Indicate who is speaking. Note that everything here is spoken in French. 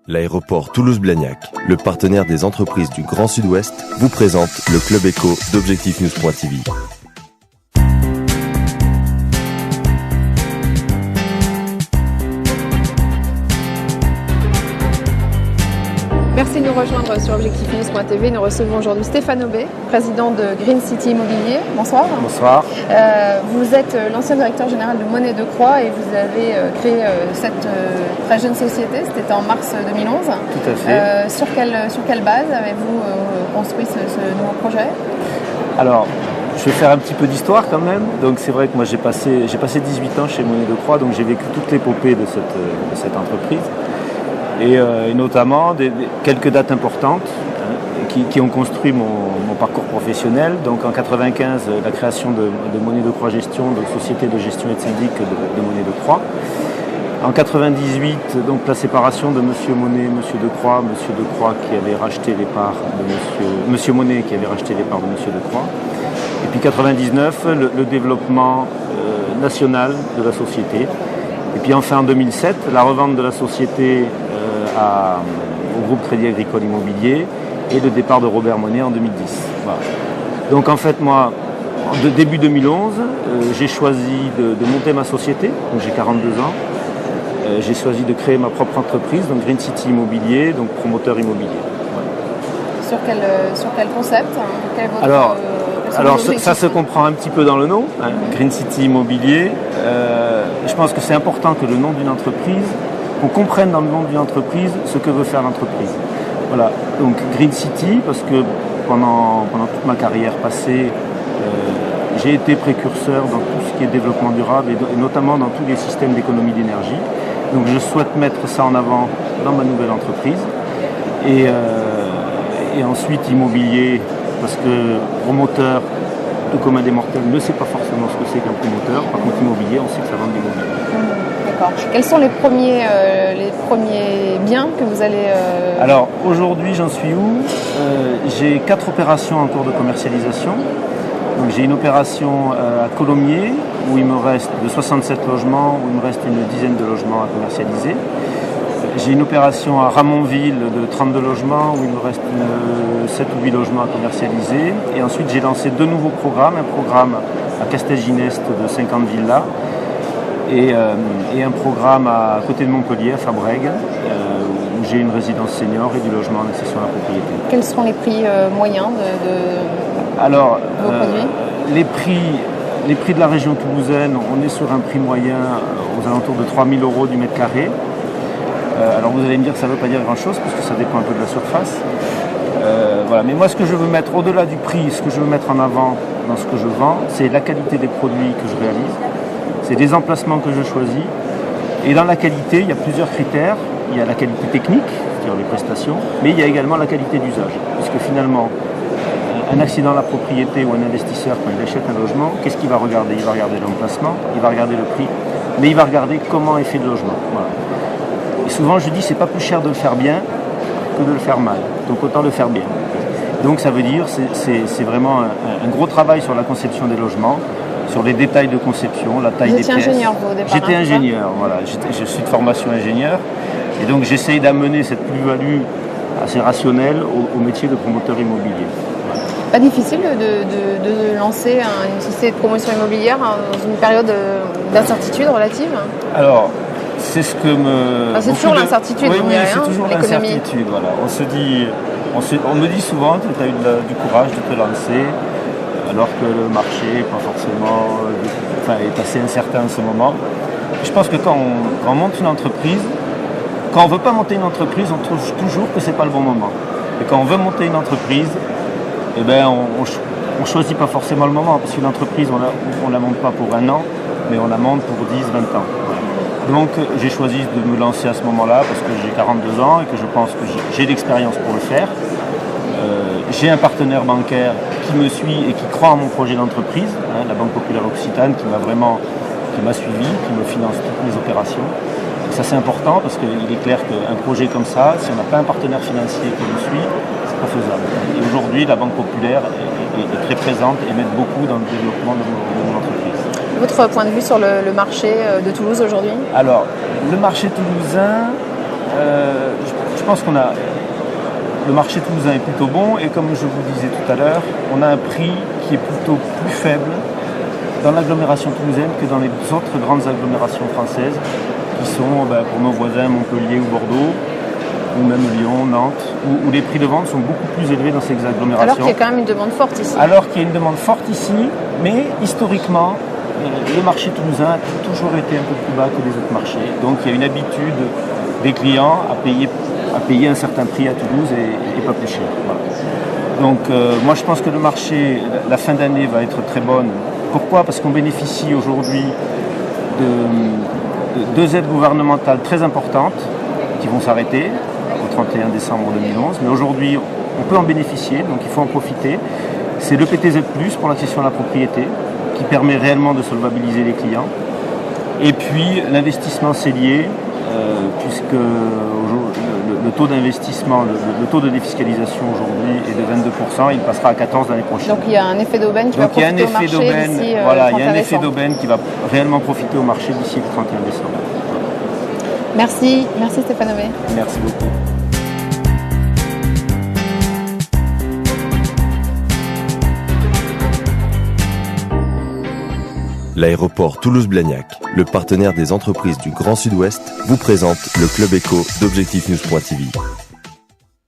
Speaker 1: L'aéroport Toulouse-Blagnac, le partenaire des entreprises du Grand Sud-Ouest, vous présente le Club Éco d'Objectif News.tv.
Speaker 2: Merci de nous rejoindre sur Objectif News.tv. Nous recevons aujourd'hui Stéphane Aubé, président de Green City Immobilier. Bonsoir.
Speaker 3: Bonsoir.
Speaker 2: Vous êtes l'ancien directeur général de Monet de Croix et vous avez créé cette très jeune société. C'était en mars 2011.
Speaker 3: Tout à fait.
Speaker 2: Sur quelle base avez-vous construit ce nouveau projet ?
Speaker 3: Alors, je vais faire un petit peu d'histoire quand même. Donc c'est vrai que moi j'ai passé 18 ans chez Monet de Croix, donc j'ai vécu toute l'épopée de cette entreprise. Et notamment quelques dates importantes qui ont construit mon parcours professionnel. Donc en 1995, la création de Monet de Croix Gestion, de société de gestion et de syndic de Monet de Croix. En 1998, donc la séparation de Monsieur Monet, Monsieur de Croix qui avait racheté les parts de Monsieur Monet qui avait racheté les parts de Monsieur de Croix. Et puis 1999, le développement national de la société. Et puis enfin en 2007, la revente de la société au groupe Crédit Agricole Immobilier et le départ de Robert Monet en 2010. Voilà. Donc en fait moi, début 2011, j'ai choisi de monter ma société, donc j'ai 42 ans. J'ai choisi de créer ma propre entreprise, donc Green City Immobilier, donc promoteur immobilier. Voilà.
Speaker 2: Sur quel concept ?
Speaker 3: Alors ça se comprend un petit peu dans le nom, hein, Green City Immobilier. Je pense que c'est important que le nom d'une entreprise, qu'on comprenne dans le nom d'une entreprise ce que veut faire l'entreprise. Voilà, donc Green City, parce que pendant toute ma carrière passée, j'ai été précurseur dans tout ce qui est développement durable et notamment dans tous les systèmes d'économie d'énergie. Donc je souhaite mettre ça en avant dans ma nouvelle entreprise. Et ensuite immobilier, parce que promoteur, tout commun des mortels ne sait pas forcément ce que c'est qu'un promoteur. Par contre immobilier, on sait que ça vend de l'immobilier.
Speaker 2: D'accord. Quels sont les premiers biens que vous allez...
Speaker 3: Alors aujourd'hui j'en suis où ? J'ai 4 opérations en cours de commercialisation. Donc j'ai une opération à Colomiers où il me reste de 67 logements, où il me reste une dizaine de logements à commercialiser. J'ai une opération à Ramonville de 32 logements où il me reste 7 ou 8 logements à commercialiser. Et ensuite j'ai lancé 2 nouveaux programmes, un programme à Castelginest de 50 villas et un programme à côté de Montpellier, à Fabrègues, où j'ai une résidence senior et du logement en accession à la propriété.
Speaker 2: Quels sont les prix moyens de vos produits ?
Speaker 3: Les prix de la région toulousaine, on est sur un prix moyen aux alentours de 3 000 € du mètre carré. Alors vous allez me dire que ça ne veut pas dire grand-chose, parce que ça dépend un peu de la surface. Voilà. Mais moi, ce que je veux mettre au-delà du prix, ce que je veux mettre en avant dans ce que je vends, c'est la qualité des produits que je réalise. C'est des emplacements que je choisis. Et dans la qualité, il y a plusieurs critères. Il y a la qualité technique, c'est-à-dire les prestations, mais il y a également la qualité d'usage. Puisque finalement, un accident à la propriété ou un investisseur, quand il achète un logement, qu'est-ce qu'il va regarder ? Il va regarder l'emplacement, il va regarder le prix, mais il va regarder comment est fait le logement. Voilà. Et souvent, je dis, c'est pas plus cher de le faire bien que de le faire mal. Donc autant le faire bien. Donc ça veut dire, c'est vraiment un gros travail sur la conception des logements, sur les détails de conception, la taille des pièces.
Speaker 2: Vous étiez ingénieur, vous, au départ ?
Speaker 3: J'étais ingénieur, voilà. Je suis de formation ingénieur. Et donc j'essaye d'amener cette plus-value assez rationnelle au métier de promoteur immobilier. Voilà.
Speaker 2: Pas difficile de lancer une société de promotion immobilière dans une période d'incertitude relative ?
Speaker 3: Alors, c'est ce que me...
Speaker 2: c'est toujours l'incertitude,
Speaker 3: oui,
Speaker 2: c'est
Speaker 3: toujours l'incertitude, voilà. On me dit souvent que tu as eu du courage de te lancer, alors que le marché n'est pas forcément est assez incertain en ce moment. Je pense que quand on monte une entreprise, quand on ne veut pas monter une entreprise, on trouve toujours que ce n'est pas le bon moment. Et quand on veut monter une entreprise, eh ben, on ne choisit pas forcément le moment, parce qu'une entreprise, on ne la monte pas pour 1 an, mais on la monte pour 10, 20 ans. Donc j'ai choisi de me lancer à ce moment-là, parce que j'ai 42 ans et que je pense que j'ai l'expérience pour le faire. J'ai un partenaire bancaire qui me suit et qui croit en mon projet d'entreprise, la Banque Populaire Occitane, qui m'a suivi, qui me finance toutes mes opérations. Et ça c'est important parce qu'il est clair qu'un projet comme ça, si on n'a pas un partenaire financier qui nous suit, c'est pas faisable. Et aujourd'hui, la Banque Populaire est très présente et m'aide beaucoup dans le développement de mon entreprise.
Speaker 2: Votre point de vue sur le marché de Toulouse aujourd'hui ?
Speaker 3: Alors, le marché toulousain, je pense le marché toulousain est plutôt bon et comme je vous disais tout à l'heure, on a un prix qui est plutôt plus faible dans l'agglomération toulousaine que dans les autres grandes agglomérations françaises qui sont pour nos voisins Montpellier ou Bordeaux ou même Lyon, Nantes, où les prix de vente sont beaucoup plus élevés dans ces agglomérations.
Speaker 2: Alors qu'il y a quand même une demande forte ici.
Speaker 3: Alors qu'il y a une demande forte ici, mais historiquement, le marché toulousain a toujours été un peu plus bas que les autres marchés. Donc il y a une habitude des clients à payer un certain prix à Toulouse et pas plus cher. Voilà. Donc moi je pense que le marché, la fin d'année va être très bonne. Pourquoi ? Parce qu'on bénéficie aujourd'hui de deux aides gouvernementales très importantes qui vont s'arrêter au 31 décembre 2011. Mais aujourd'hui, on peut en bénéficier, donc il faut en profiter. C'est le PTZ+, pour l'accession à la propriété, qui permet réellement de solvabiliser les clients. Et puis l'investissement cellier, puisque le taux d'investissement, le taux de défiscalisation aujourd'hui est de 22%, il passera à 14% l'année prochaine.
Speaker 2: Donc il y a un effet d'aubaine qui va profiter au marché d'ici
Speaker 3: voilà, il y a un effet d'aubaine qui va réellement profiter au marché d'ici le 31 décembre.
Speaker 2: Merci Stéphane Homé.
Speaker 3: Merci beaucoup.
Speaker 1: L'aéroport Toulouse-Blagnac, le partenaire des entreprises du Grand Sud-Ouest, vous présente le Club Éco d'Objectif News.tv.